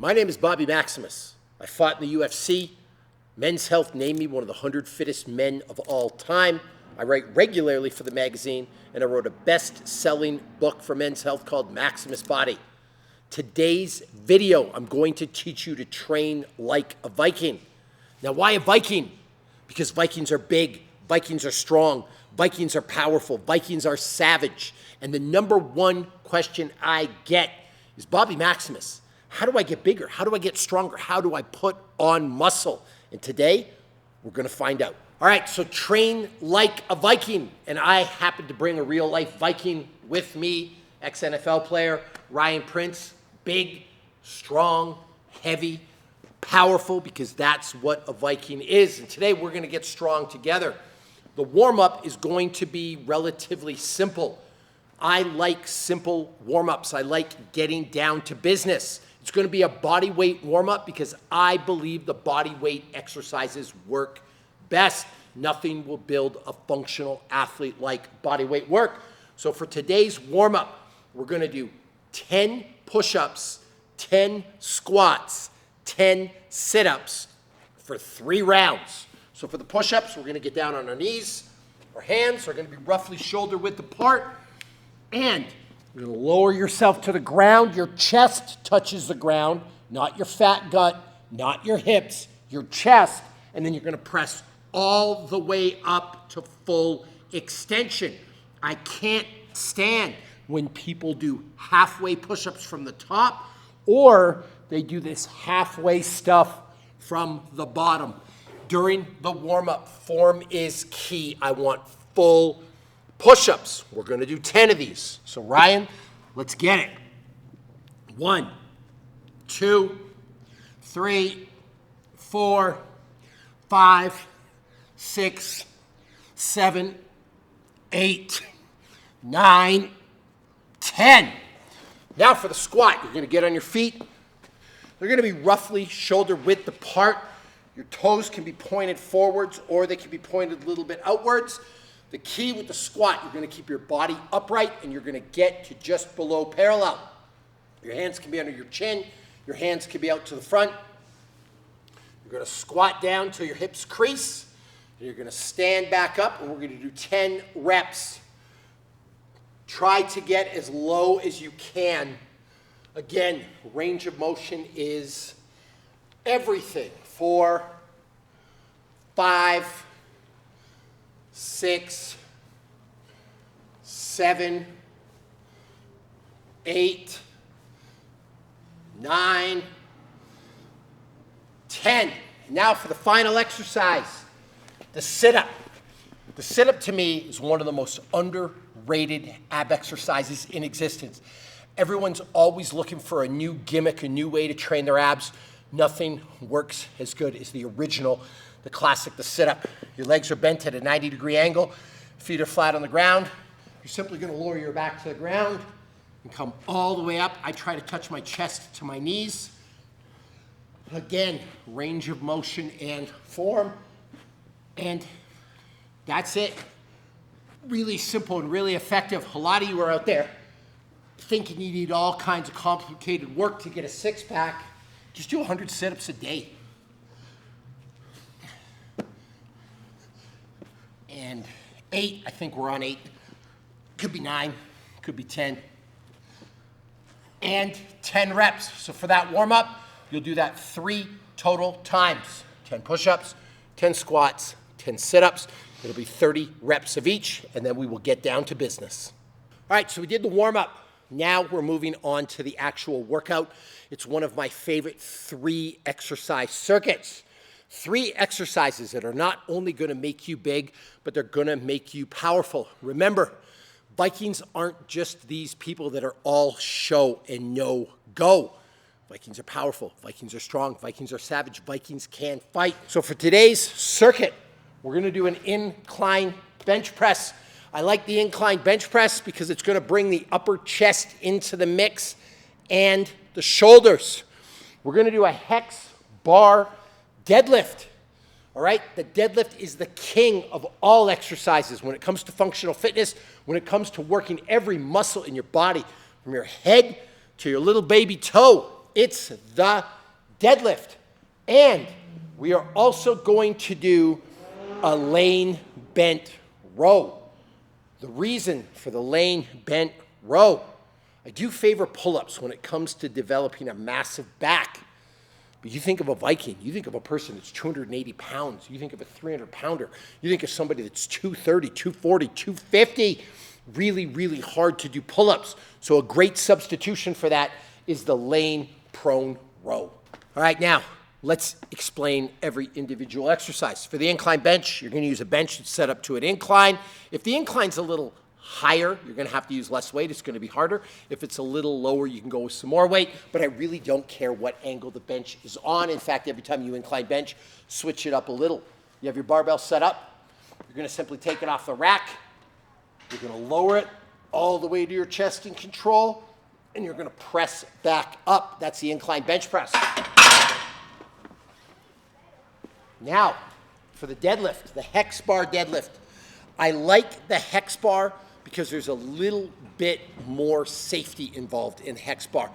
My name is Bobby Maximus. I fought in the UFC. Men's Health named me one of the 100 fittest men of all time. I write regularly for the magazine, and I wrote a best-selling book for Men's Health called Maximus Body. Today's video, I'm going to teach you to train like a Viking. Now, why a Viking? Because Vikings are big, Vikings are strong, Vikings are powerful, Vikings are savage. And the number one question I get is, Bobby Maximus, how do I get bigger? How do I get stronger? How do I put on muscle? And today, we're gonna find out. All right, so train like a Viking. And I happen to bring a real life Viking with me, ex-NFL player, Ryan Prince. Big, strong, heavy, powerful, because that's what a Viking is. And today, we're gonna get strong together. The warm-up is going to be relatively simple. I like simple warm-ups. I like getting down to business. It's going to be a body weight warm-up because I believe the body weight exercises work best. Nothing will build a functional athlete like body weight work. So for today's warm-up, we're going to do 10 push-ups, 10 squats, 10 sit-ups for 3 rounds. So for the push-ups, we're going to get down on our knees. Our hands are going to be roughly shoulder width apart. And you're going to lower yourself to the ground. Your chest touches the ground, not your fat gut, not your hips, your chest. And then you're going to press all the way up to full extension. I can't stand when people do halfway push-ups from the top, or they do this halfway stuff from the bottom. During the warm-up, form is key. I want full push-ups. We're going to do 10 of these. So Ryan, let's get it. 1, 2, 3, 4, 5, 6, 7, 8, 9, 10. Now for the squat, you're going to get on your feet. They're going to be roughly shoulder width apart. Your toes can be pointed forwards or they can be pointed a little bit outwards. The key with the squat, you're going to keep your body upright and you're going to get to just below parallel. Your hands can be under your chin. Your hands can be out to the front. You're going to squat down till your hips crease. And you're going to stand back up and we're going to do 10 reps. Try to get as low as you can. Again, range of motion is everything. 4, 5, 6, 7, 8, 9, 10. Now for the final exercise, the sit-up. The sit-up to me is one of the most underrated ab exercises in existence. Everyone's always looking for a new gimmick, a new way to train their abs. Nothing works as good as the original, the classic, the sit-up. Your legs are bent at a 90-degree angle. Feet are flat on the ground. You're simply going to lower your back to the ground and come all the way up. I try to touch my chest to my knees. Again, range of motion and form. And that's it. Really simple and really effective. A lot of you are out there thinking you need all kinds of complicated work to get a six-pack. Just do 100 sit-ups a day. And 8, I think we're on 8. Could be 9, could be 10. And 10 reps. So for that warm-up, you'll do that 3 total times. 10 push-ups, 10 squats, 10 sit-ups. It'll be 30 reps of each, and then we will get down to business. All right, so we did the warm-up. Now we're moving on to the actual workout. It's one of my favorite 3 exercise circuits. 3 exercises that are not only going to make you big, but they're going to make you powerful. Remember, Vikings aren't just these people that are all show and no go. Vikings are powerful. Vikings are strong. Vikings are savage. Vikings can fight. So for today's circuit, we're going to do an incline bench press. I like the incline bench press because it's going to bring the upper chest into the mix and the shoulders. We're going to do a Hex Bar Deadlift. All right? The deadlift is the king of all exercises when it comes to functional fitness, when it comes to working every muscle in your body, from your head to your little baby toe. it's the deadlift. And we are also going to do a lane bent row. The reason for the lane bent row, I do favor pull-ups when it comes to developing a massive back. But you think of a Viking, you think of a person that's 280 pounds, you think of a 300-pounder, you think of somebody that's 230, 240, 250. Really, really hard to do pull-ups. So a great substitution for that is the lane prone row. All right, now let's explain every individual exercise. For the incline bench, you're going to use a bench that's set up to an incline. If the incline's a little higher, you're going to have to use less weight. It's going to be harder. If it's a little lower, you can go with some more weight, but I really don't care what angle the bench is on. In fact, every time you incline bench, switch it up a little. You have your barbell set up. You're going to simply take it off the rack. You're going to lower it all the way to your chest in control, and you're going to press back up. That's the incline bench press. Now, for the deadlift, the Hex Bar Deadlift. I like the Hex Bar because there's a little bit more safety involved in Hex Bar.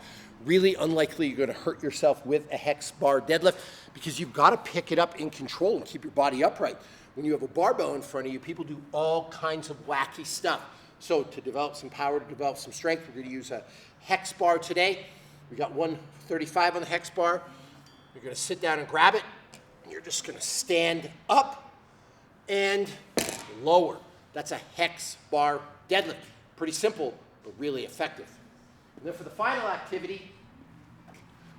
Really unlikely you're going to hurt yourself with a Hex Bar Deadlift because you've got to pick it up in control and keep your body upright. When you have a barbell in front of you, people do all kinds of wacky stuff. So to develop some power, to develop some strength, we're going to use a Hex Bar today. We got 135 on the Hex Bar. You're going to sit down and grab it. And you're just going to stand up and lower. That's a Hex Bar Deadlift. Pretty simple, but really effective. And then for the final activity,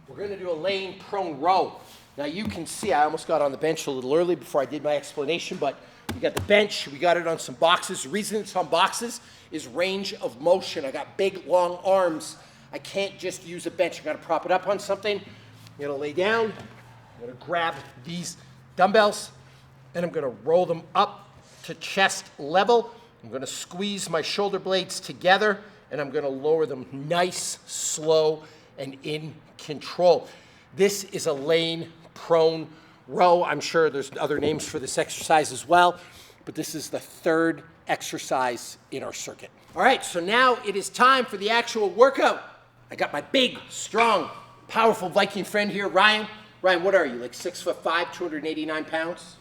we're going to do a lane prone row. Now you can see I almost got on the bench a little early before I did my explanation, but we got the bench, we got it on some boxes. The reason it's on boxes is range of motion. I got big, long arms. I can't just use a bench. I got to prop it up on something. I'm going to lay down. I'm going to grab these dumbbells, and I'm going to roll them up to chest level. I'm going to squeeze my shoulder blades together, and I'm going to lower them nice, slow, and in control. This is a lane prone row. I'm sure there's other names for this exercise as well, but this is the third exercise in our circuit. All right, so now it is time for the actual workout. I got my big, strong, powerful Viking friend here, Ryan. Ryan, what are you, like 6'5", 289 pounds?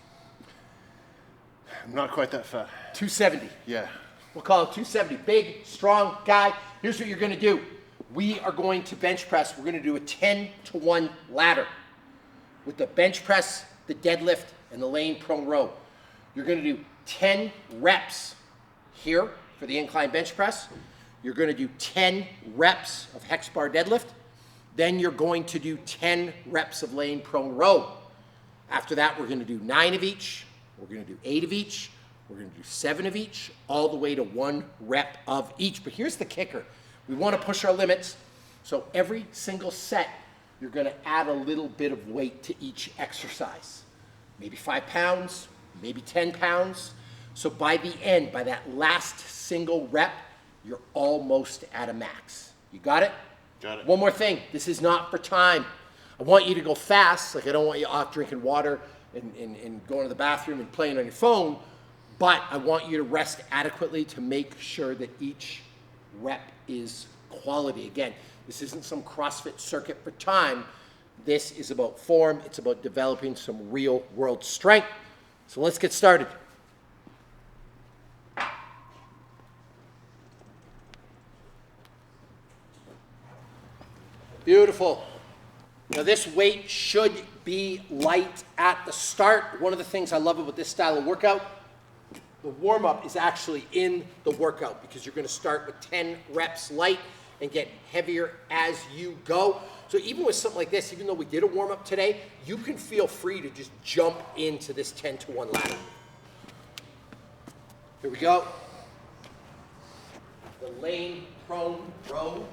I'm not quite that fat. 270. Yeah. We'll call it 270. Big, strong guy. Here's what you're going to do. We are going to bench press. We're going to do a 10-to-1 ladder with the bench press, the deadlift, and the lane prone row. You're going to do 10 reps here for the incline bench press. You're going to do 10 reps of Hex Bar Deadlift. Then you're going to do 10 reps of lane prone row. After that, we're going to do 9 of each. We're going to do 8 of each. We're going to do 7 of each, all the way to 1 rep of each. But here's the kicker. We want to push our limits. So every single set, you're going to add a little bit of weight to each exercise. Maybe 5 pounds, maybe 10 pounds. So by the end, by that last single rep, you're almost at a max. You got it? Got it. One more thing. This is not for time. I want you to go fast. Like I don't want you off drinking water and going to the bathroom and playing on your phone. But I want you to rest adequately to make sure that each rep is quality. Again, this isn't some CrossFit circuit for time. This is about form. It's about developing some real world strength. So let's get started. Beautiful. Now this weight should be light at the start. One of the things I love about this style of workout, the warm-up is actually in the workout because you're going to start with 10 reps light and get heavier as you go. So even with something like this, even though we did a warm-up today, you can feel free to just jump into this 10-to-1 ladder. Here we go. The lane prone row.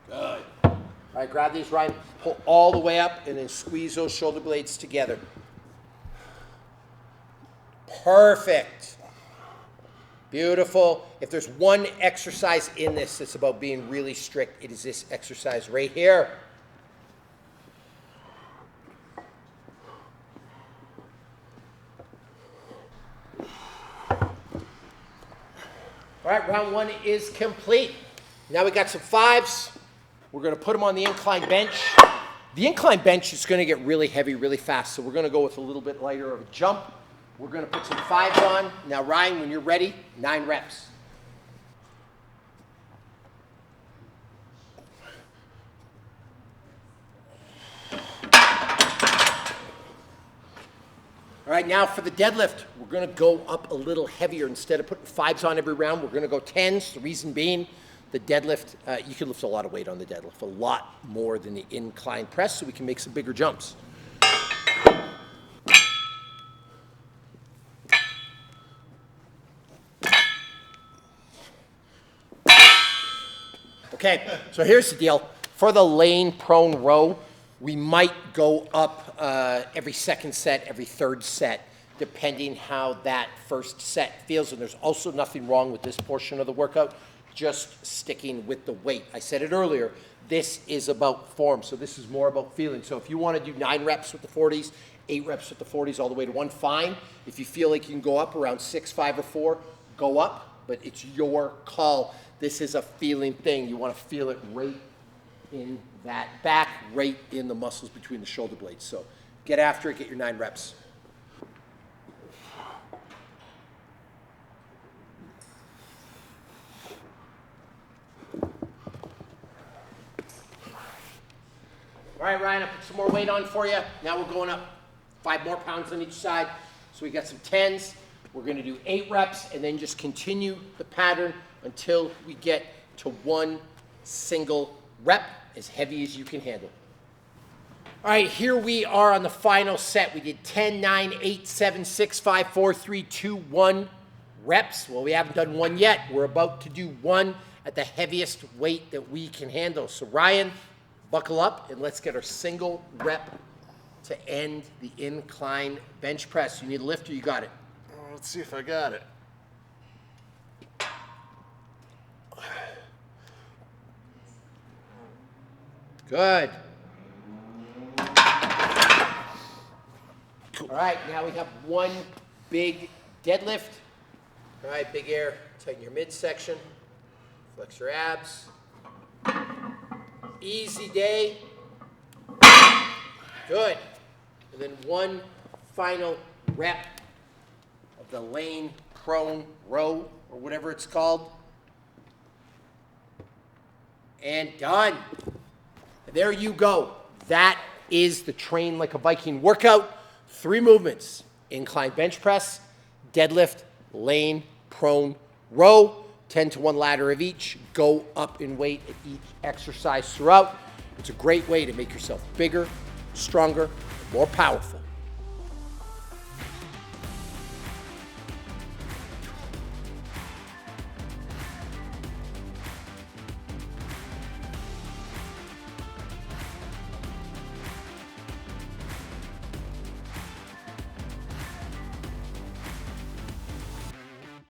Good. All right, grab these, Ryan. Pull all the way up and then squeeze those shoulder blades together. Perfect. Beautiful. If there's one exercise in this that's about being really strict, it is this exercise right here. All right, round 1 is complete. Now we got some 5s. We're gonna put them on the incline bench. The incline bench is gonna get really heavy really fast, so we're gonna go with a little bit lighter of a jump. We're gonna put some 5s on. Now Ryan, when you're ready, 9 reps. All right, now for the deadlift, we're gonna go up a little heavier. Instead of putting 5s on every round, we're gonna go 10s. The reason being, the deadlift, you can lift a lot of weight on the deadlift, a lot more than the incline press, so we can make some bigger jumps. Okay, so here's the deal. For the lane prone row, we might go up every second set, every third set, depending how that first set feels. And there's also nothing wrong with this portion of the workout, just sticking with the weight. I said it earlier, this is about form, so this is more about feeling. So if you want to do 9 reps with the 40s, 8 reps with the 40s, all the way to 1, fine. If you feel like you can go up around 6, 5, or 4, go up, but it's your call. This is a feeling thing. You want to feel it right in that back, right in the muscles between the shoulder blades. So get after it, get your 9 reps. All right, Ryan, I put some more weight on for you. Now we're going up 5 more pounds on each side. So we got some 10s. We're gonna do 8 reps and then just continue the pattern until we get to 1 single rep, as heavy as you can handle. All right, here we are on the final set. We did 10, 9, 8, 7, 6, 5, 4, 3, 2, 1 reps. Well, we haven't done 1 yet. We're about to do 1 at the heaviest weight that we can handle. So Ryan, buckle up and let's get our single rep to end the incline bench press. You need a lift or you got it? Let's see if I got it. Good. Cool. All right, now we have 1 big deadlift. All right, big air, tighten your midsection, flex your abs. Easy day. Good. And then 1 final rep of the lane prone row, or whatever it's called. And done. There you go. That is the Train Like a Viking workout. 3 movements: incline bench press, deadlift, lane, prone, row, 10 to 1 ladder of each. Go up in weight at each exercise throughout. It's a great way to make yourself bigger, stronger, more powerful.